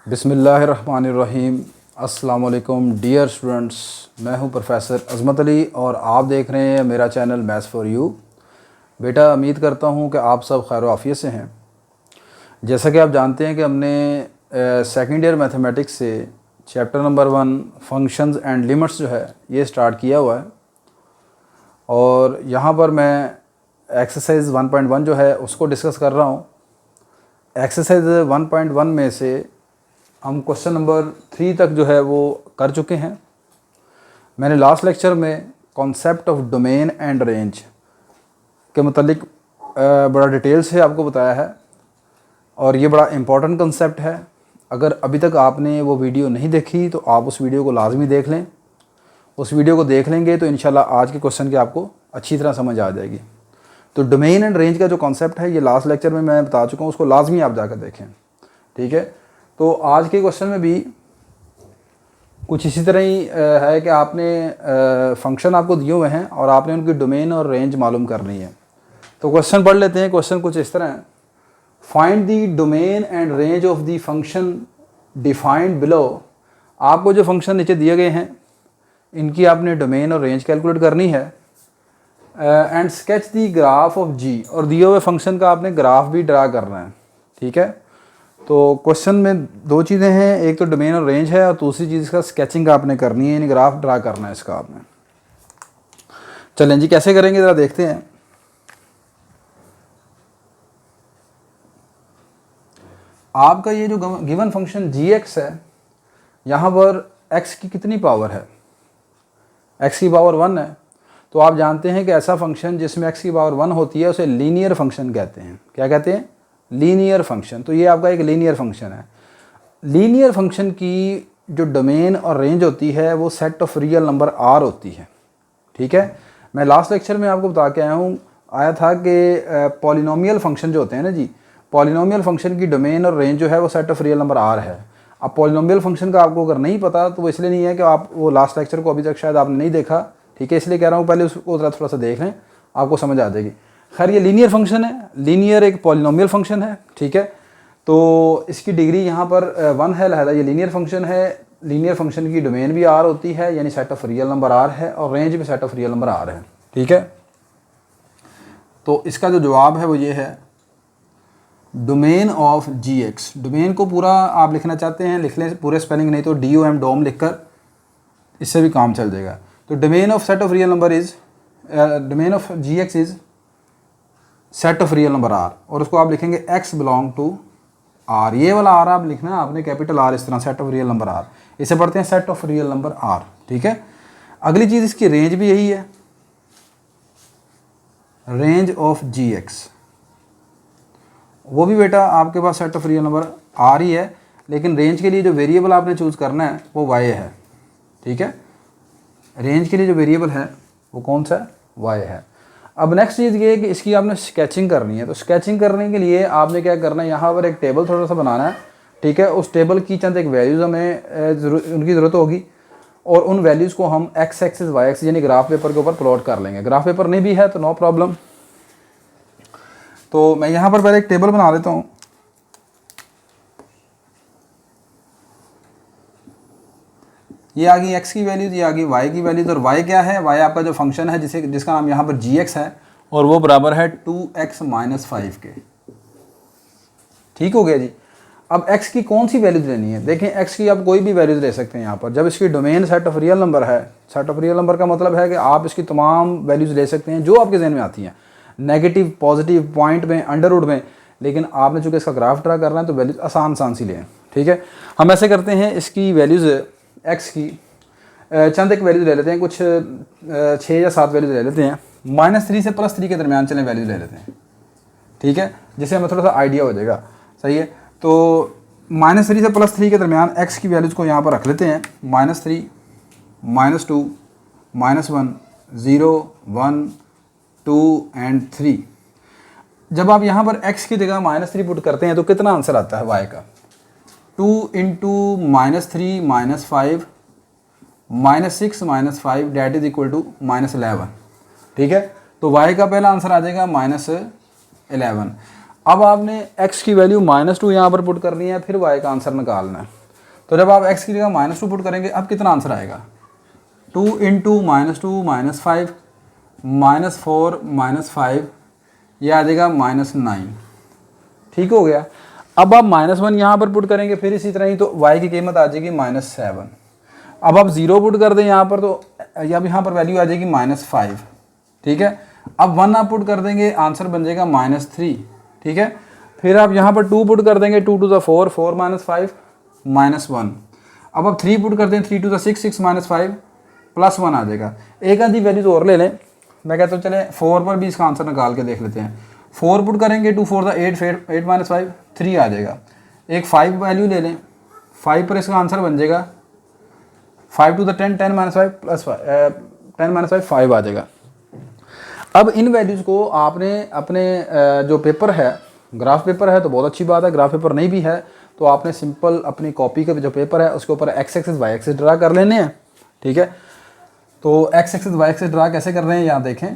बिस्मिल्लाहिर्रहमानिर्रहीम। अस्सलाम वालेकुम डियर स्टूडेंट्स, मैं हूं प्रोफेसर अज़मत अली और आप देख रहे हैं मेरा चैनल मैथ्स फॉर यू। बेटा, उम्मीद करता हूं कि आप सब खैर आफियत से हैं। जैसा कि आप जानते हैं कि हमने सेकेंड ईयर मैथमेटिक्स से chapter number 1 functions and limits जो है ये स्टार्ट किया हुआ है और यहाँ पर मैं एक्सरसाइज 1.1 जो है उसको डिस्कस कर रहा हूँ। एक्सरसाइज 1.1 में से हम क्वेश्चन नंबर 3 तक जो है वो कर चुके हैं। मैंने लास्ट लेक्चर में concept of domain and range के मतलब बड़ा डिटेल से आपको बताया है और ये बड़ा इम्पॉर्टेंट कॉन्सेप्ट है। अगर अभी तक आपने वो वीडियो नहीं देखी तो आप उस वीडियो को लाजमी देख लें। उस वीडियो को देख लेंगे तो इंशाल्लाह आज के क्वेश्चन की आपको अच्छी तरह समझ आ जाएगी। तो डोमेन एंड रेंज का जो कॉन्सेप्ट है ये लास्ट लेक्चर में मैं बता चुका हूँ, उसको लाजमी आप जाकर देखें। ठीक है, तो आज के क्वेश्चन में भी कुछ इसी तरह ही है कि आपने फंक्शन आपको दिए हुए हैं और आपने उनकी डोमेन और रेंज मालूम करनी है। तो क्वेश्चन पढ़ लेते हैं। क्वेश्चन कुछ इस तरह है, find the domain and range of the function defined below. आपको जो फंक्शन नीचे दिए गए हैं इनकी आपने डोमेन और रेंज कैलकुलेट करनी है। And sketch the graph of g, और दिए हुए फंक्शन का आपने ग्राफ भी ड्रा करना है। ठीक है, तो क्वेश्चन में दो चीज़ें हैं, एक तो डोमेन और रेंज है और दूसरी चीज़ का स्केचिंग आपने करनी है, यानी ग्राफ ड्रा करना है इसका आपने। चलें जी, कैसे करेंगे ज़रा देखते हैं। आपका ये जो गिवन फंक्शन g(x) है, यहाँ पर x की कितनी पावर है? x की पावर 1 है। तो आप जानते हैं कि ऐसा फंक्शन जिसमें x की पावर 1 होती है उसे लीनियर फंक्शन कहते हैं। क्या कहते हैं? Linear function. तो ये आपका एक लीनियर फंक्शन है। लीनियर फंक्शन की जो डोमेन और रेंज होती है वो set of real number r होती है। ठीक है, मैं लास्ट लेक्चर में आपको बता के आया था कि पॉलिनोमियल फंक्शन जो होते हैं ना जी, पॉलिनोमियल फंक्शन की डोमेन और रेंज जो है वो set of real number r है। अब पॉलिनोमियल फंक्शन का आपको अगर नहीं पता तो वो इसलिए नहीं है कि आप वो लास्ट लेक्चर को अभी तक शायद आपने नहीं देखा। ठीक है, इसलिए कह रहा हूँ पहले उसको थोड़ा सा देख लें, आपको समझ आ जाएगी। खैर, ये लीनियर फंक्शन है, लीनियर एक पॉलिनोमियल फंक्शन है। ठीक है, तो इसकी डिग्री यहाँ पर 1 है, लिहाजा ये लीनियर फंक्शन है। लीनियर फंक्शन की डोमेन भी r होती है, यानी set of real number r है, और रेंज भी set of real number r है। ठीक है, तो इसका जो जवाब है वो ये है, डोमेन ऑफ g(x). डोमेन को पूरा आप लिखना चाहते हैं लिख लें, पूरे स्पेलिंग, नहीं तो DOM डोम लिखकर इससे भी काम चल जाएगा। तो domain of set of real number is domain of g(x) is set of real number r, और उसको आप लिखेंगे x बिलोंग टू r। ये वाला r आप लिखना है आपने कैपिटल R इस तरह, set of real number r। इसे पढ़ते हैं set of real number r। ठीक है, अगली चीज़ इसकी रेंज भी यही है, रेंज ऑफ g(x). वो भी बेटा आपके पास set of real number r ही है, लेकिन रेंज के लिए जो वेरिएबल आपने चूज़ करना है वो y है। ठीक है, रेंज के लिए जो वेरिएबल है वो कौन सा है? y है। अब नेक्स्ट चीज़ ये है कि इसकी आपने स्केचिंग करनी है। तो स्केचिंग करने के लिए आपने क्या करना है, यहाँ पर एक टेबल थोड़ा सा बनाना है। ठीक है, उस टेबल की चंद एक वैल्यूज़ हमें उनकी ज़रूरत होगी और उन वैल्यूज़ को हम x एक्सिस y एक्सिस यानी ग्राफ पेपर के ऊपर प्लॉट कर लेंगे। ग्राफ पेपर नहीं भी है तो नो प्रॉब्लम। तो मैं यहाँ पर पहले एक टेबल बना लेता हूँ। ये आ गई x की वैल्यूज़, ये आ गई y की वैल्यूज़, और y क्या है? y आपका जो फंक्शन है जिसका नाम यहाँ पर g(x) है, और वो बराबर है 2x - 5 के। ठीक हो गया जी। अब x की कौन सी वैल्यूज़ लेनी है? देखें, x की आप कोई भी वैल्यूज़ ले सकते हैं यहाँ पर। जब इसकी domain set of real number है, सेट ऑफ रियल नंबर का मतलब है कि आप इसकी तमाम वैल्यूज़ ले सकते हैं जो आपके जहन में आती हैं, नेगेटिव, पॉजिटिव, पॉइंट में, अंडर रूट में। लेकिन आपने चूँकि इसका ग्राफ ड्रा करना है तो वैल्यूज़ आसान सी लें। ठीक है, हम ऐसे करते हैं, इसकी वैल्यूज़ x की चंद एक वैल्यूज़ ले लेते हैं, कुछ 6 या 7 वैल्यूज़ ले लेते हैं। -3 से +3 के दरमियान चलें वैल्यूज़ ले लेते हैं। ठीक है, जिससे हमें थोड़ा सा आइडिया हो जाएगा। सही है, तो -3 से +3 के दरमियान x की वैल्यूज़ को यहाँ पर रख लेते हैं। -3, -2, -1, 0, 1, 2 एंड 3। जब आप यहाँ पर x की जगह -3 पुट करते हैं तो कितना आंसर आता है y का? 2 × -3 - 5 -6 - 5 डेट इज इक्वल टू -11। ठीक है, तो y का पहला आंसर आ जाएगा -11। अब आपने x की वैल्यू -2 यहाँ पर पुट करनी है, फिर y का आंसर निकालना है। तो जब आप x की जगह -2 पुट करेंगे अब कितना आंसर आएगा, 2 इंटू -2 -5 -4 -5, ये आ जाएगा -9। ठीक हो गया। अब आप -1 यहाँ पर पुट करेंगे, फिर इसी तरह ही तो y की कीमत आ जाएगी -7। अब आप 0 पुट कर दें यहाँ पर तो अब यहाँ पर वैल्यू आ जाएगी -5। ठीक है। अब 1 आप पुट कर देंगे, आंसर बन जाएगा -3। ठीक है। फिर आप यहाँ पर 2 पुट कर देंगे, 2 टू द 4, 4 -5 -1। अब आप 3 पुट कर दें, 3 टू द 6, 6 -5 +1 आ जाएगा। एक आधी वैल्यूज और ले लें, मैं कहता हूँ चले 4 पर भी इसका आंसर निकाल के देख लेते हैं। 4 पुट करेंगे, 2 4 द 8, 8 -5 3 आ जाएगा। एक 5 वैल्यू ले लें, 5 पर इसका आंसर बन जाएगा 5 टू द 10, 10 -5 +5 10 -5 आ जाएगा। अब इन वैल्यूज़ को आपने अपने जो पेपर है, ग्राफ पेपर है तो बहुत अच्छी बात है, ग्राफ पेपर नहीं भी है तो आपने सिंपल अपनी कॉपी का जो पेपर है उसके ऊपर x axis y axis draw कर लेने हैं। ठीक है। तो x axis y axis draw कैसे कर रहे हैं यहाँ देखें।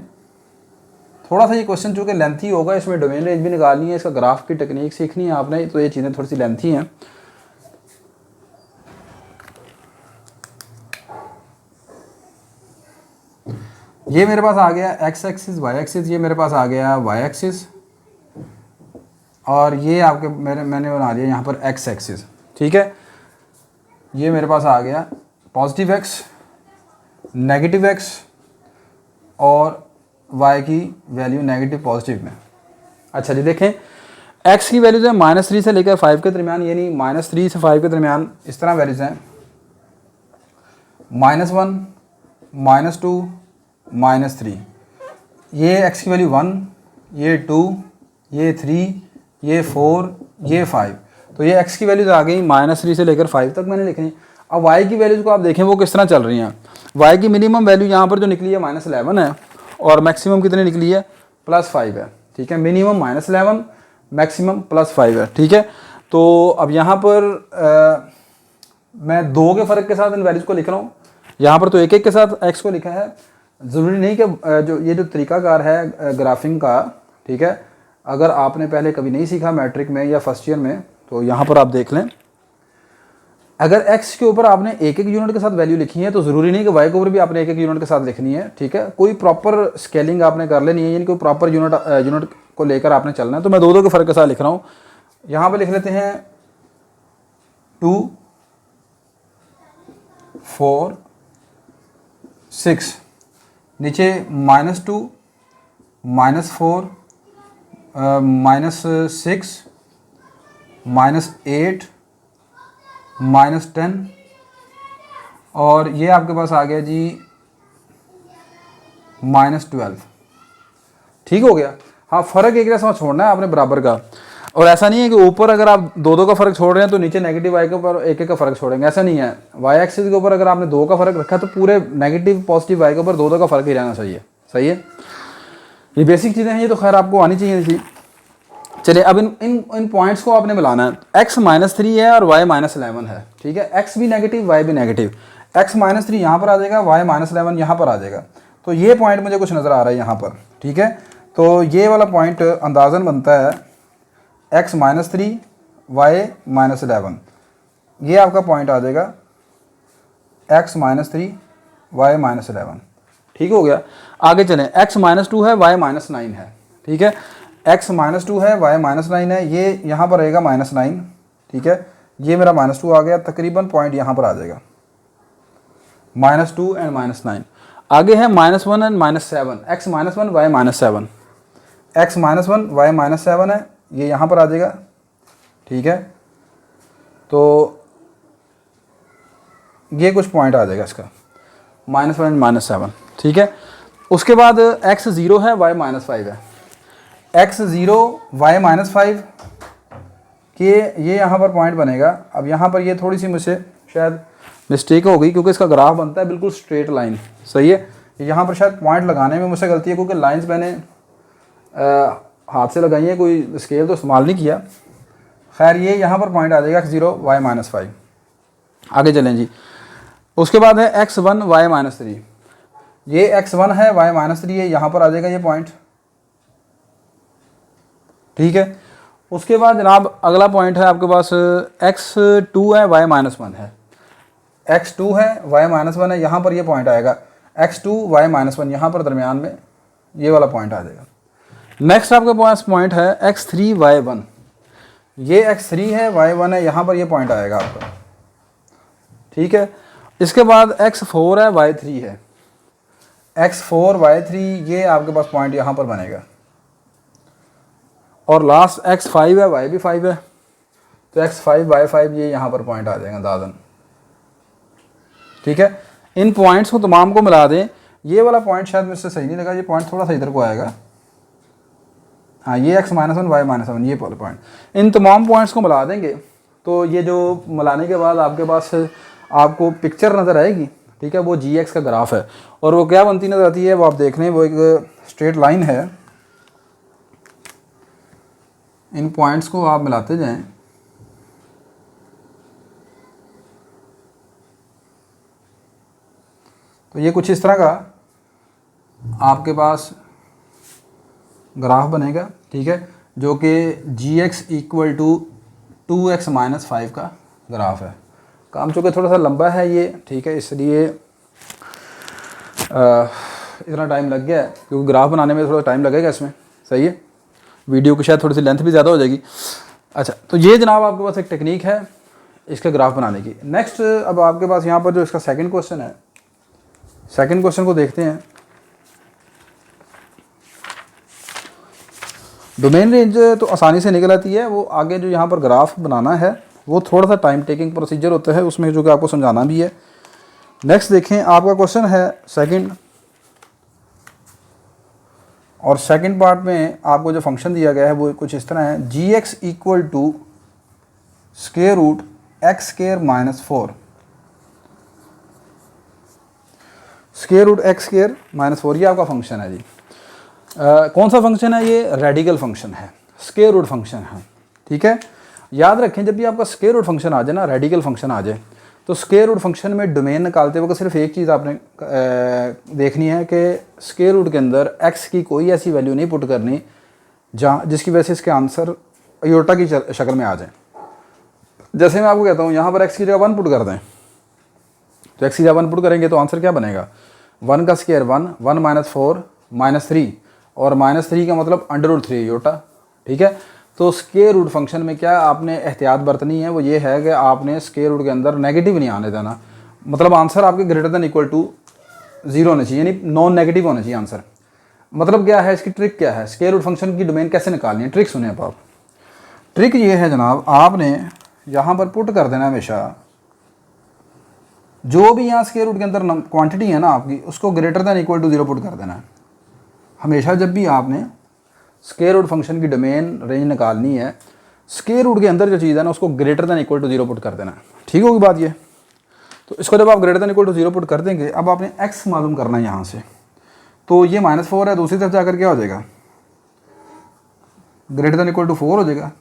थोड़ा सा ये क्वेश्चन चूँकि लेंथी होगा, इसमें डोमेन रेंज भी निकालनी है, इसका ग्राफ की टेक्निक सीखनी है आपने, तो ये चीज़ें थोड़ी सी लेंथी हैं। ये मेरे पास आ गया x एक्सिस y एक्सिस, ये मेरे पास आ गया y एक्सिस, और ये आपके मैंने बना दिया यहाँ पर x एक्सिस। ठीक है। ये मेरे पास आ गया पॉजिटिव x, नेगेटिव x और y की वैल्यू नेगेटिव पॉजिटिव में। अच्छा जी देखें, x की वैल्यूज़ है -3 से लेकर 5 के दरमियान, यानी -3 से 5 के दरमियान इस तरह वैल्यूज़ हैं, -1 -2 -3। ये x की वैल्यू 1, ये 2, ये 3, ये 4, ये 5। तो ये x की वैल्यूज़ आ गई -3 से लेकर 5 तक मैंने लिखनी। अब y की वैल्यूज़ को आप देखें वो किस तरह चल रही हैं। y की मिनिमम वैल्यू यहाँ पर जो निकली है -11 है, और मैक्सिमम कितनी निकली है +5 है। ठीक है। मिनिमम -11, मैक्सिमम +5 है। ठीक है। तो अब यहाँ पर मैं 2 के फ़र्क के साथ इन वैल्यूज़ को लिख रहा हूँ, यहाँ पर तो एक एक के साथ x को लिखा है। ज़रूरी नहीं कि जो ये जो तरीकाकार है ग्राफिंग का, ठीक है, अगर आपने पहले कभी नहीं सीखा मैट्रिक में या फर्स्ट ईयर में तो यहाँ पर आप देख लें, अगर x के ऊपर आपने एक एक यूनिट के साथ वैल्यू लिखी है तो ज़रूरी नहीं कि y के ऊपर भी आपने एक एक यूनिट के साथ लिखनी है। ठीक है। कोई प्रॉपर स्केलिंग आपने कर लेनी है, यानी कोई प्रॉपर यूनिट को लेकर आपने चलना है। तो मैं 2 के फ़र्क के साथ लिख रहा हूँ। यहाँ पर लिख लेते हैं 2 4 6, नीचे -2 -4 -6 -8 -10, और ये आपके पास आ गया जी -12। ठीक हो गया। हाँ, फ़र्क एक जैसा छोड़ना है आपने बराबर का, और ऐसा नहीं है कि ऊपर अगर आप 2 का फ़र्क छोड़ रहे हैं तो नीचे नेगेटिव y के ऊपर एक का फ़र्क छोड़ेंगे, ऐसा नहीं है। y एक्सिस के ऊपर अगर आपने 2 का फ़र्क रखा तो पूरे नेगेटिव पॉजिटिव y के ऊपर 2 का फ़र्क ही रहना चाहिए। सही है। ये बेसिक चीज़ें हैं, ये तो खैर आपको आनी चाहिए थी। चलिए अब इन पॉइंट्स को आपने मिलाना है। x -3 है और y -11 है। ठीक है। x भी नेगेटिव, y भी नेगेटिव। x -3 यहाँ पर आ जाएगा, y -11 यहाँ पर आ जाएगा। तो ये पॉइंट मुझे कुछ नज़र आ रहा है यहाँ पर। ठीक है। तो ये वाला पॉइंट अंदाज़न बनता है x -3 y -11, ये आपका पॉइंट आ जाएगा x -3 y -11। ठीक हो गया। आगे चलें, x -2 है, y -9 है। ठीक है। x -2 है, y -9 है, ये यहाँ पर रहेगा -9। ठीक है। ये मेरा -2 आ गया, तकरीबन पॉइंट यहाँ पर आ जाएगा, -2 एंड -9। आगे है -1 and -7, x -1 y -7, x -1 y -7 है, ये यहाँ पर आ जाएगा। ठीक है। तो ये कुछ पॉइंट आ जाएगा इसका, -1 एंड -7। ठीक है। उसके बाद x 0 है, y -5 है, x 0 y -5 के ये यहाँ पर पॉइंट बनेगा। अब यहाँ पर ये थोड़ी सी मुझसे शायद मिस्टेक हो गई, क्योंकि इसका ग्राफ बनता है बिल्कुल स्ट्रेट लाइन। सही है। यहाँ पर शायद पॉइंट लगाने में मुझसे गलती है, क्योंकि लाइंस मैंने हाथ से लगाई है, कोई स्केल तो इस्तेमाल नहीं किया। खैर ये यहाँ पर पॉइंट आ जाएगा x 0 y -5। आगे चलें जी। उसके बाद है x1 y -3, ये x1 है, y -3 है, यहाँ पर आ जाएगा ये पॉइंट। ठीक है। उसके बाद जनाब अगला पॉइंट है आपके पास x2 है y-1 है, x2 है y-1 है, यहाँ पर ये पॉइंट आएगा x2 y-1, यहाँ पर दरमियान में ये वाला पॉइंट आ जाएगा। नेक्स्ट आपके पास पॉइंट है x3 y1, ये x3 है y1 है, यहाँ पर ये पॉइंट आएगा आपका, ठीक है। इसके बाद x4 है y3 है, x4 y3 ये आपके पास पॉइंट यहाँ पर बनेगा, और लास्ट x5 है y भी 5 है, तो x5 y5 ये यहाँ पर पॉइंट आ जाएगा दादन, ठीक है। इन पॉइंट्स को तमाम को मिला दें, ये वाला पॉइंट शायद मुझसे सही नहीं लगा, ये पॉइंट थोड़ा सा इधर को आएगा, हाँ ये x-1 y-1 ये पॉइंट, इन तमाम पॉइंट्स को मिला देंगे तो ये जो मिलाने के बाद आपके पास आपको पिक्चर नज़र आएगी, ठीक है, वो gx का ग्राफ है। और वो क्या बनती नज़र आती है वो आप देख लें, वो एक स्ट्रेट लाइन है, इन पॉइंट्स को आप मिलाते जाएं, तो ये कुछ इस तरह का आपके पास ग्राफ बनेगा, ठीक है, जो कि gx इक्वल टू 2x-5 का ग्राफ है। काम चूँकि थोड़ा सा लंबा है ये, ठीक है, इसलिए इतना टाइम लग गया है, क्योंकि ग्राफ बनाने में थोड़ा टाइम लगेगा इसमें, सही है, वीडियो की शायद थोड़ी सी लेंथ भी ज़्यादा हो जाएगी। अच्छा, तो ये जनाब आपके पास एक टेक्निक है इसके ग्राफ बनाने की। नेक्स्ट अब आपके पास यहाँ पर जो इसका सेकंड क्वेश्चन है, सेकंड क्वेश्चन को देखते हैं। डोमेन रेंज तो आसानी से निकल आती है, वो आगे जो यहाँ पर ग्राफ बनाना है वो थोड़ा सा टाइम टेकिंग प्रोसीजर होता है उसमें, जो कि आपको समझाना भी है। नेक्स्ट देखें, आपका क्वेश्चन है सेकंड, और सेकंड पार्ट में आपको जो फंक्शन दिया गया है वो कुछ इस तरह है, gx equal to square root x square minus 4, square root x square minus 4 ये आपका फंक्शन है जी। कौन सा फंक्शन है ये? रेडिकल फंक्शन है, स्क्वायर रूट फंक्शन है, ठीक है। याद रखें जब भी आपका स्क्वायर रूट फंक्शन आ जाए ना, रेडिकल फंक्शन आ जाए, तो स्क्वायर रूट फंक्शन में डोमेन निकालते वक्त सिर्फ एक चीज़ आपने देखनी है कि स्क्वायर रूट के अंदर x की कोई ऐसी वैल्यू नहीं पुट करनी जहाँ जिसकी वजह से इसके आंसर आयोटा की शक्ल में आ जाए। जैसे मैं आपको कहता हूँ यहाँ पर x की जगह 1 पुट कर दें, तो x की जगह 1 पुट करेंगे तो आंसर क्या बनेगा? 1 का स्क्वायर 1, 1 माइनस 4 माइनस 3, और माइनस 3 का मतलब √3 आयोटा, ठीक है। तो स्क्वायर रूट फंक्शन में क्या आपने एहतियात बरतनी है, वो ये है कि आपने स्क्वायर रूट के अंदर नेगेटिव नहीं आने देना, मतलब आंसर आपके ग्रेटर देन इक्वल टू 0 होना चाहिए, यानी नॉन नेगेटिव होना चाहिए आंसर। मतलब क्या है, इसकी ट्रिक क्या है, स्क्वायर रूट फंक्शन की डोमेन कैसे निकालनी है, ट्रिक सुने आप। ट्रिक ये है जनाब, आपने यहाँ पर पुट कर देना हमेशा जो भी यहाँ स्क्वायर रूट के अंदर क्वांटिटी है ना आपकी, उसको greater than equal to 0 put कर देना है हमेशा। जब भी आपने स्क्वायर रूट फंक्शन की डोमेन रेंज निकालनी है, स्क्वायर रूट के अंदर जो चीज़ है ना उसको greater than equal to 0 put कर देना है, ठीक होगी बात ये। तो इसको जब आप greater than equal to 0 put कर देंगे, अब आपने x मालूम करना है यहाँ से, तो ये -4 है, दूसरी तरफ जाकर क्या हो जाएगा, ग्रेटर देन इक्वल टू 4 हो जाएगा,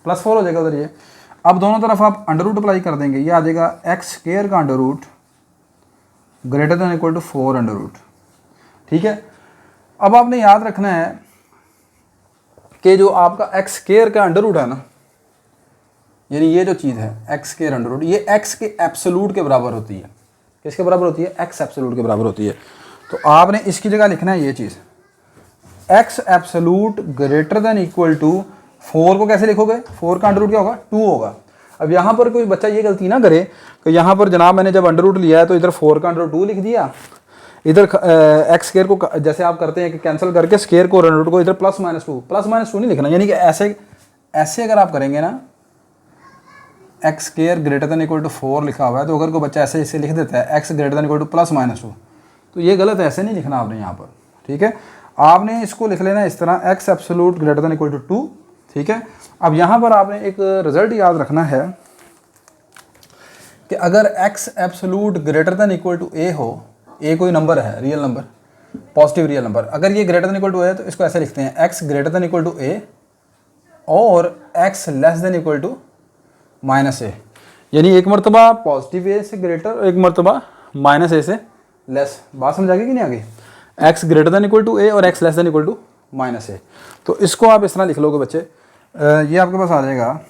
+4 हो जाएगा उधर ये। अब दोनों तरफ आप अंडर रूट अप्लाई कर देंगे, ये आ जाएगा x स्क्वायर का under root greater than equal to 4 under root, ठीक है। अब आपने याद रखना है कि जो आपका एक्स स्क्वायर का अंडर रूट है ना, यानी ये जो चीज़ है एक्स स्क्वायर अंडर रूट, ये एक्स के एब्सोलूट के बराबर होती है। किसके बराबर होती है? एक्स एब्सोलूट के बराबर होती है। तो आपने इसकी जगह लिखना है ये चीज़, x absolute greater than equal to 4 को कैसे लिखोगे? 4 का अंडर रूट क्या होगा? 2 होगा। अब यहाँ पर कोई बच्चा ये गलती ना करे कि यहाँ पर जनाब मैंने जब अंडर रूट लिया है तो इधर 4 का अंडर रूट 2 लिख दिया, इधर एक्स स्क्वायर को जैसे आप करते हैं कि कैंसिल करके स्क्वायर को अंडर रूट को इधर +-2 नहीं लिखना, यानी कि ऐसे अगर आप करेंगे ना, x square greater than equal to 4 लिखा हुआ है, तो अगर कोई बच्चा ऐसे इसे लिख देता है x greater than equal to +-2, तो ये गलत है, ऐसे नहीं लिखना आपने यहाँ पर, ठीक है। आपने इसको लिख लेना इस तरह, x absolute greater than equal to 2, ठीक है। अब यहाँ पर आपने एक रिजल्ट याद रखना है कि अगर x absolute greater than equal to a हो, ए कोई नंबर है, real number, positive real number, अगर ये greater than equal to a है तो इसको ऐसे लिखते हैं, x greater than equal to a और x less than equal to -a, यानी एक मरतबा पॉजिटिव ए से ग्रेटर, एक मरतबा -a से लेस। बात समझ आ गई कि नहीं आ गई? X greater than equal to a और x less than equal to -a। तो इसको आप इस तरह लिख लोगे बच्चे, ये आपके पास आ जाएगा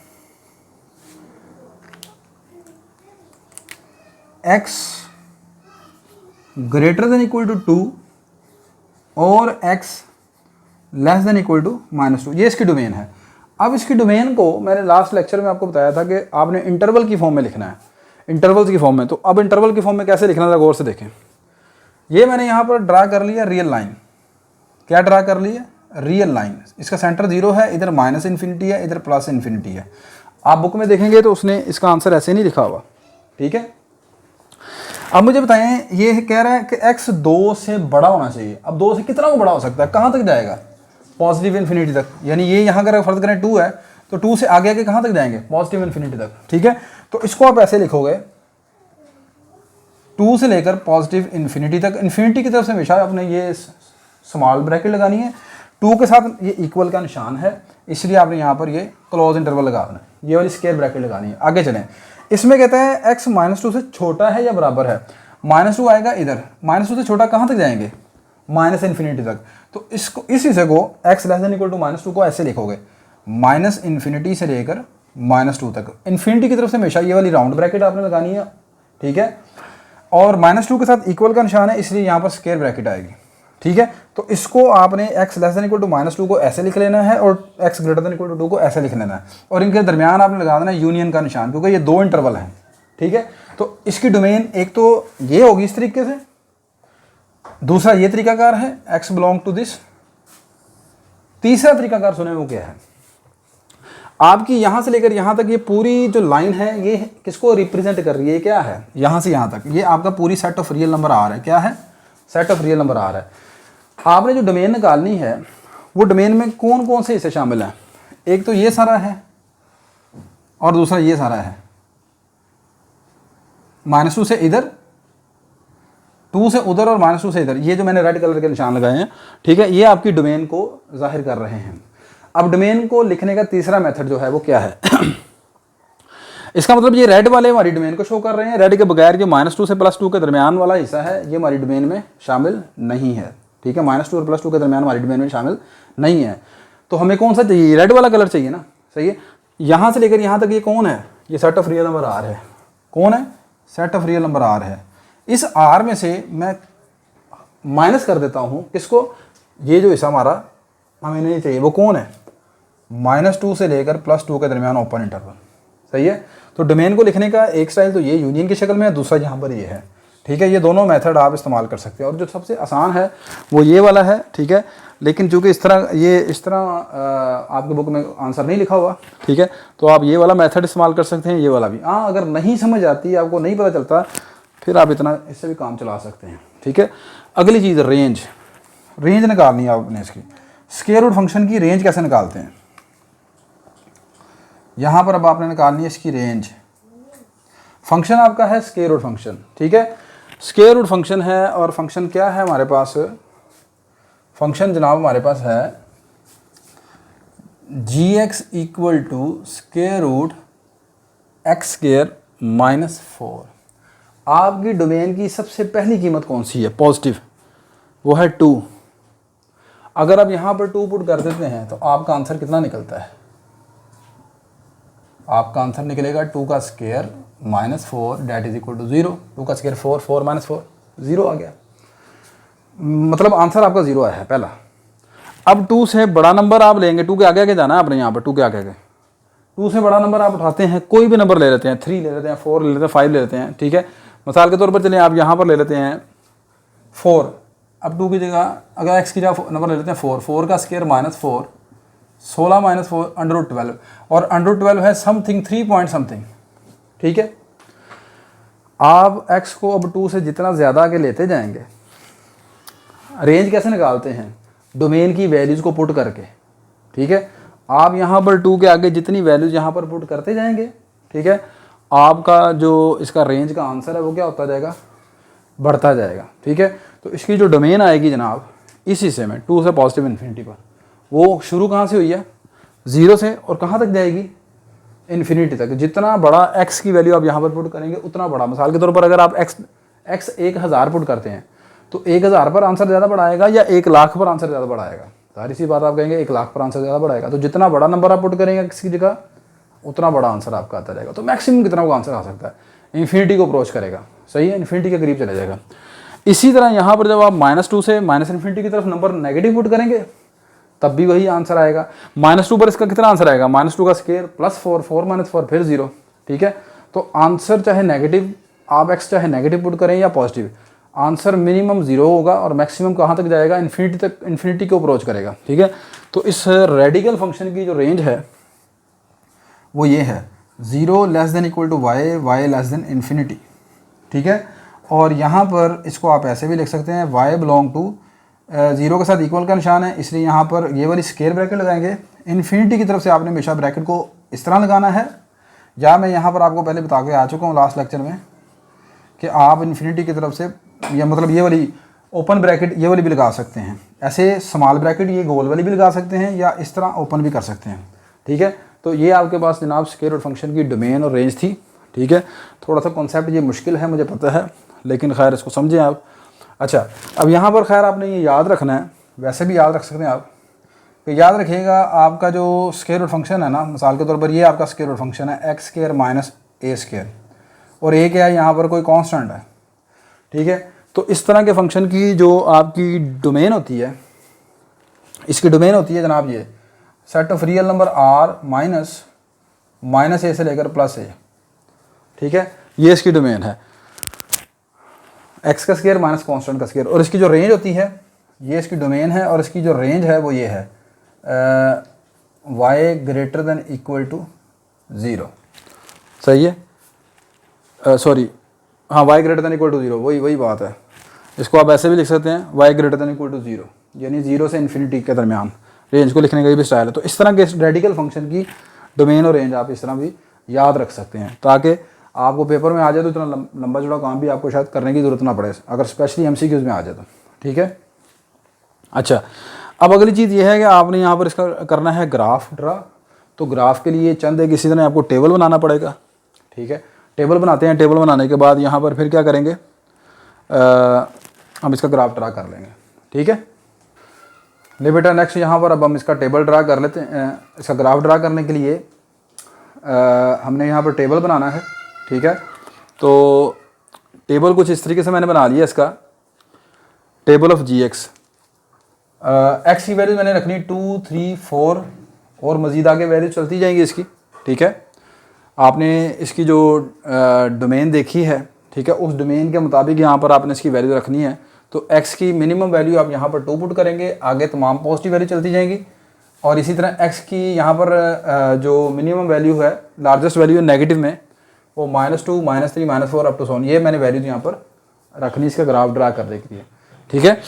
x greater than equal to 2 और x less than equal to -2, ये इसकी डोमेन है। अब इसकी डोमेन को मैंने लास्ट लेक्चर में आपको बताया था कि आपने इंटरवल की फॉर्म में लिखना है, इंटरवल्स की फॉर्म में। तो अब इंटरवल की फॉर्म में कैसे लिखना था गौर से देखें। ये मैंने यहाँ पर ड्रा कर लिया रियल लाइन। क्या ड्रा कर लिया? Real line. इसका सेंटर 0 है, इधर -∞ है, इधर +∞ है। आप बुक में देखेंगे तो उसने इसका आंसर ऐसे नहीं लिखा हुआ, ठीक है। अब मुझे बताएं, ये कह रहा है कि x 2 से बड़ा होना चाहिए। अब 2 से कितना वो बड़ा हो सकता है, कहाँ तक जाएगा? पॉजिटिव इन्फिनिटी तक। यानी ये यहाँ अगर फर्ज करें 2 है तो 2 से आगे आगे कहाँ तक जाएंगे? पॉजिटिव इन्फिनिटी तक, ठीक है। तो इसको आप ऐसे लिखोगे, 2 से लेकर पॉजिटिव इन्फिनिटी तक। इन्फिनिटी की तरफ से हमेशा आपने ये स्मॉल ब्रैकेट लगानी है। 2 के साथ ये इक्वल का निशान है, इसलिए आपने यहाँ पर ये क्लोज इंटरवल लगाना है, ये वाली स्क्वायर ब्रैकेट लगानी है। आगे चलें, इसमें कहता है x -2 से छोटा है या बराबर है। -2 आएगा इधर, -2 से छोटा कहाँ तक जाएंगे? -∞ तक। तो इसको, इस हिस्से को x less than equal to -2 को ऐसे लिखोगे, -∞ से लेकर -2 तक। इन्फिनिटी की तरफ से हमेशा ये वाली राउंड ब्रैकेट आपने लगानी है, ठीक है। और -2 के साथ इक्वल का निशान है, इसलिए यहाँ पर स्क्वायर ब्रैकेट आएगी, ठीक है। तो इसको आपने x less than equal to -2 को ऐसे लिख लेना है और x greater than equal to 2 को ऐसे लिख लेना है। और इनके दरमियान आपने लगा देना यूनियन का निशान, क्योंकि ये 2 इंटरवल हैं, ठीक है। तो इसकी डोमेन एक तो ये होगी इस तरीके से, दूसरा ये तरीकाकार है x बिलोंग टू दिस, तीसरा तरीकाकार सुने वो क्या है? आपकी यहाँ से लेकर यहाँ तक ये पूरी जो लाइन है ये किसको रिप्रेजेंट कर रही है? क्या है? यहाँ से यहाँ तक ये आपका पूरी सेट ऑफ रियल नंबर आ रहा है। क्या है? सेट ऑफ रियल नंबर आ रहा है। आपने जो डोमेन निकालनी है वो डोमेन में कौन कौन से हिस्से शामिल हैं? एक तो ये सारा है और दूसरा ये सारा है। -2 से इधर, 2 से उधर और -2 से इधर, ये जो मैंने रेड कलर के निशान लगाए हैं, ठीक है, ये आपकी डोमेन को जाहिर कर रहे हैं। अब डोमेन को लिखने का तीसरा मेथड जो है वो क्या है? इसका मतलब ये रेड वाले हमारी डोमेन को शो कर रहे हैं। रेड के बगैर जो -2 से +2 के दरमियान वाला हिस्सा है ये हमारी डोमेन में शामिल नहीं है, ठीक है। -2 और +2 के दरमियान हमारी डोमेन में शामिल नहीं है। तो हमें कौन सा चाहिए? रेड वाला कलर चाहिए ना, सही है। यहाँ से लेकर यहाँ तक ये कौन है? ये set of real number R है। कौन है? Set of real number R है। इस R में से मैं माइनस कर देता हूँ किसको? ये जो हिस्सा हमारा हमें नहीं चाहिए, वो कौन है? -2 से लेकर +2 के दरमियान ओपन इंटरवल, सही है। तो डोमेन को लिखने का एक स्टाइल तो ये यूनियन की शक्ल में है, दूसरा यहाँ पर ये है, ठीक है। ये दोनों मेथड आप इस्तेमाल कर सकते हैं और जो सबसे आसान है वो ये वाला है, ठीक है। लेकिन चूँकि इस तरह आपके बुक में आंसर नहीं लिखा हुआ, ठीक है, तो आप ये वाला मेथड इस्तेमाल कर सकते हैं, ये वाला भी। हाँ, अगर नहीं समझ आती, आपको नहीं पता चलता, फिर आप इतना इससे भी काम चला सकते हैं, ठीक है। अगली चीज़ रेंज निकालनी है आपने इसकी। स्क्वायर रूट फंक्शन की रेंज कैसे निकालते हैं? यहाँ पर अब आपने निकालनी है इसकी रेंज। फंक्शन आपका है स्क्वायर रूट फंक्शन, ठीक है। स्क्वायर रूट फंक्शन है और फंक्शन क्या है हमारे पास? फंक्शन जनाब हमारे पास है g(x) equal to square root x² -4। आपकी डोमेन की सबसे पहली कीमत कौन सी है? पॉजिटिव, वो है 2। अगर आप यहाँ पर 2 पुट कर देते हैं तो आपका आंसर कितना निकलता है? आपका आंसर निकलेगा 2 का square -4 that is equal to 0। 2 का स्क्वायर 4, 4 - 4 0 आ गया, मतलब आंसर आपका 0 आया है पहला। अब 2 से बड़ा नंबर आप लेंगे, 2 के आगे आगे जाना है आपने, यहाँ पर 2 के आगे आगे 2 से बड़ा नंबर आप उठाते हैं, कोई भी नंबर ले लेते हैं, 3 ले लेते हैं, 4 ले लेते हैं, 5 ले लेते हैं, ठीक है। मिसाल के तौर पर चलिए आप यहाँ पर ले लेते हैं 4। अब 2 की जगह अगर x की जगह नंबर ले लेते हैं 4, 4 का स्क्वायर -4, 16 - 4 √12, और √12 है समथिंग 3 पॉइंट समथिंग, ठीक है। आप x को अब 2 से जितना ज़्यादा आगे लेते जाएंगे, रेंज कैसे निकालते हैं? डोमेन की वैल्यूज़ को पुट करके, ठीक है। आप यहाँ पर 2 के आगे जितनी वैल्यूज़ यहाँ पर पुट करते जाएंगे, ठीक है, आपका जो इसका रेंज का आंसर है वो क्या होता जाएगा? बढ़ता जाएगा, ठीक है। तो इसकी जो डोमेन आएगी जनाब इस हिस्से में 2 से पॉजिटिव इन्फिनिटी पर, वो शुरू कहाँ से हुई है? 0 से, और कहाँ तक जाएगी? इन्फिनिटी तक। जितना बड़ा x की वैल्यू आप यहाँ पर पुट करेंगे उतना बड़ा। मिसाल के तौर पर अगर आप x 1000 पुट करते हैं तो 1000 पर आंसर ज़्यादा बड़ा आएगा या 1 लाख पर आंसर ज़्यादा बड़ा आएगा? सारी सी बात आप कहेंगे 1 लाख पर आंसर ज़्यादा बड़ा आएगा। तो जितना बड़ा नंबर आप पुट करेंगे किसी जगह उतना बड़ा आंसर आपका आता जाएगा। तो मैक्सिमम कितना वो आंसर आ सकता है, इन्फिनिटी को अप्रोच करेगा, सही है, इन्फिनिटी के करीब चला जाएगा। इसी तरह यहाँ पर जब आप -2 से -इन्फिनिटी की तरफ नंबर नेगेटिव पुट करेंगे तब भी वही आंसर आएगा। -2 पर इसका कितना आंसर आएगा, -2 का स्क्वायर +4, 4 - 4 फिर 0, ठीक है। तो आंसर चाहे नेगेटिव आप x चाहे नेगेटिव पुट करें या पॉजिटिव, आंसर मिनिमम 0 होगा और मैक्सिमम कहाँ तक जाएगा, इन्फिनिटी तक, इन्फिनिटी को अप्रोच करेगा, ठीक है। तो इस रेडिकल फंक्शन की जो रेंज है वो ये है 0 ≤ y, y ∞, ठीक है। और यहाँ पर इसको आप ऐसे भी लिख सकते हैं y बिलोंग टू 0 के साथ इक्वल का निशान है, इसलिए यहाँ पर ये वाली स्क्वायर ब्रैकेट लगाएंगे। इन्फिनिटी की तरफ से आपने हमेशा ब्रैकेट को इस तरह लगाना है, या मैं यहाँ पर आपको पहले बता के आ चुका हूँ लास्ट लेक्चर में कि आप इन्फिनिटी की तरफ से, या मतलब ये वाली ओपन ब्रैकेट ये वाली भी लगा सकते हैं, ऐसे स्मॉल ब्रैकेट ये गोल वाली भी लगा सकते हैं, या इस तरह ओपन भी कर सकते हैं, ठीक है। तो ये आपके पास जनाब स्क्वायर रूट फंक्शन की डोमेन और रेंज थी, ठीक है। थोड़ा सा कॉन्सेप्ट ये मुश्किल है मुझे पता है, लेकिन खैर इसको समझें आप। अच्छा, अब यहाँ पर खैर आपने ये याद रखना है, वैसे भी याद रख सकते हैं आप, तो याद रखिएगा आपका जो स्क्वायर रूट फंक्शन है ना, मिसाल के तौर पर ये आपका स्क्वायर रूट फंक्शन है x² - a², और a क्या है, यहाँ पर कोई कांस्टेंट है, ठीक है। तो इस तरह के फंक्शन की जो आपकी डोमेन होती है, इसकी डोमेन होती है जनाब ये set of real number r minus a से लेकर +a, ठीक है। ये इसकी डोमेन है, x का स्क्वायर माइनस कांस्टेंट का स्क्वायर, और इसकी जो रेंज होती है ये इसकी डोमेन है, और इसकी जो रेंज है वो ये है y ≥ 0, सही है, सॉरी हाँ y ≥ 0, वही बात है। इसको आप ऐसे भी लिख सकते हैं y ≥ 0, यानी 0 से इन्फिनिटी के दरमियान, रेंज को लिखने का भी स्टाइल है। तो इस तरह के रेडिकल फंक्शन की डोमेन और रेंज आप इस तरह भी याद रख सकते हैं, ताकि आपको पेपर में आ जाए तो इतना लंबा चौड़ा काम भी आपको शायद करने की ज़रूरत ना पड़े, अगर स्पेशली MCQs में आ जाए तो, ठीक है। अच्छा, अब अगली चीज़ ये है कि आपने यहाँ पर इसका करना है ग्राफ ड्रा। तो ग्राफ के लिए चंद एक इसी तरह आपको टेबल बनाना पड़ेगा, ठीक है। टेबल बनाते हैं, टेबल बनाने के बाद यहाँ पर फिर क्या करेंगे, हम इसका ग्राफ ड्रा कर लेंगे, ठीक है। ले बेटा नेक्स्ट यहाँ पर अब हम इसका टेबल ड्रा कर लेते हैं। इसका ग्राफ ड्रा करने के लिए हमने यहाँ पर टेबल बनाना है, ठीक है। तो टेबल कुछ इस तरीके से मैंने बना लिया, इसका टेबल ऑफ gx। x की वैल्यू मैंने रखनी 2, 3, 4 और मज़ीद आगे वैल्यू चलती जाएंगी इसकी, ठीक है। आपने इसकी जो डोमेन देखी है, ठीक है, उस डोमेन के मुताबिक यहाँ पर आपने इसकी वैल्यू रखनी है। तो x की मिनिमम वैल्यू आप यहाँ पर 2 पुट करेंगे, आगे तमाम पॉजिटिव वैल्यू चलती जाएंगी, और इसी तरह x की यहाँ पर जो मिनिमम वैल्यू है, लार्जेस्ट वैल्यू है नेगेटिव में, वो -2, -3, -4 अप टू सो ऑन, ये मैंने वैल्यू यहाँ पर रखनी इसका ग्राफ ड्रा करने के लिए, ठीक है।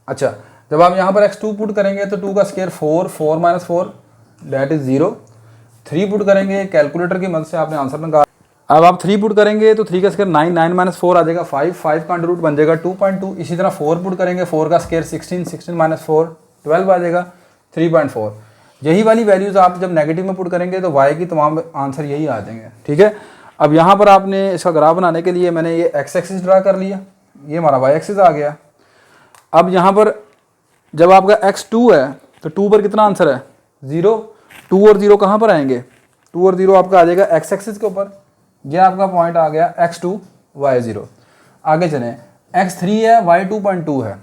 अच्छा, जब आप यहाँ पर x2 पुट करेंगे तो 2 का स्क्वायर 4, 4 - 4 दैट इज़ 0। 3 पुट करेंगे, कैलकुलेटर की मदद से आपने आंसर निकाला। अब आप 3 पुट करेंगे तो 3 का स्क्वायर 9, 9 - 4 आ जाएगा 5, 5 का अंडर रूट बन जाएगा 2.2। इसी तरह 4 पुट करेंगे, 4 का स्क्वायर 16, 16 - 4 12 आ जाएगा 3.4। यही वाली वैल्यूज़ आप जब नेगेटिव में पुट करेंगे तो y की तमाम आंसर यही आ जाएंगे, ठीक है। अब यहाँ पर आपने इसका ग्राफ बनाने के लिए मैंने ये x एक्सिस ड्रा कर लिया, ये हमारा y एक्सिस आ गया। अब यहाँ पर जब आपका x2 है तो 2 पर कितना आंसर है 0, 2 और 0 कहाँ पर आएंगे, 2 और 0 आपका आ जाएगा x एक्सिस के ऊपर, यह आपका पॉइंट आ गया x2 y0। आगे चलें, x3 है y 2.2 है,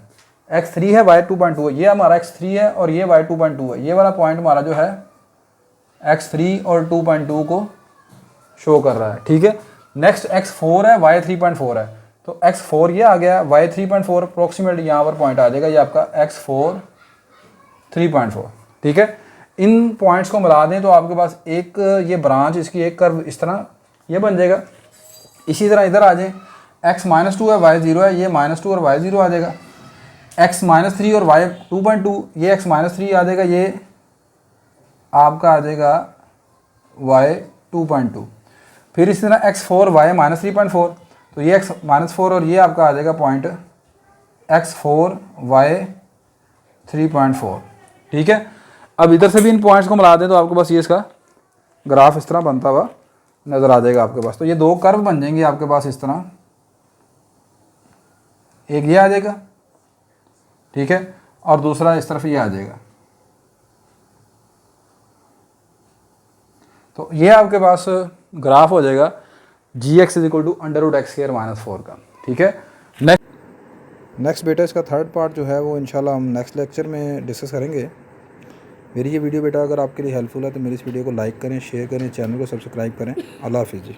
x3 है y 2.2 है, ये हमारा x3 है और ये y 2.2 है, ये वाला पॉइंट हमारा जो है x3 और 2.2 को शो कर रहा है, ठीक है। नेक्स्ट x4 है y 3.4 है, तो x4 ये आ गया, y 3.4 अप्रोक्सीमेट यहाँ पर पॉइंट आ जाएगा, ये आपका x4 3.4, ठीक है। इन पॉइंट्स को मिला दें तो आपके पास एक ये ब्रांच, इसकी एक कर्व इस तरह ये बन जाएगा। इसी तरह इधर आ जाएं, x -2 है y 0 है, ये -2 और y 0 आ जाएगा। x -3 और y 2.2, ये x -3 आ जाएगा, ये आपका आ जाएगा y 2.2। फिर इसी तरह x4 y -3.4, तो ये x -4 और ये आपका आ जाएगा पॉइंट x4 y 3.4, ठीक है। अब इधर से भी इन पॉइंट्स को मिला दें तो आपके पास ये इसका ग्राफ इस तरह बनता हुआ नज़र आ जाएगा आपके पास। तो ये दो कर्व बन जाएंगे आपके पास इस तरह, एक ये आ जाएगा, ठीक है, और दूसरा इस तरफ ये आ जाएगा। तो ये आपके पास ग्राफ हो जाएगा g x is equal to under root x square minus 4 का। ठीक है, नेक्स्ट बेटा इसका थर्ड पार्ट जो है वो इंशाल्लाह हम नेक्स्ट लेक्चर में डिस्कस करेंगे। मेरी ये वीडियो बेटा अगर आपके लिए हेल्पफुल है तो मेरी इस वीडियो को लाइक करें, शेयर करें, चैनल को सब्सक्राइब करें। अल्लाह हाफिज़ जी।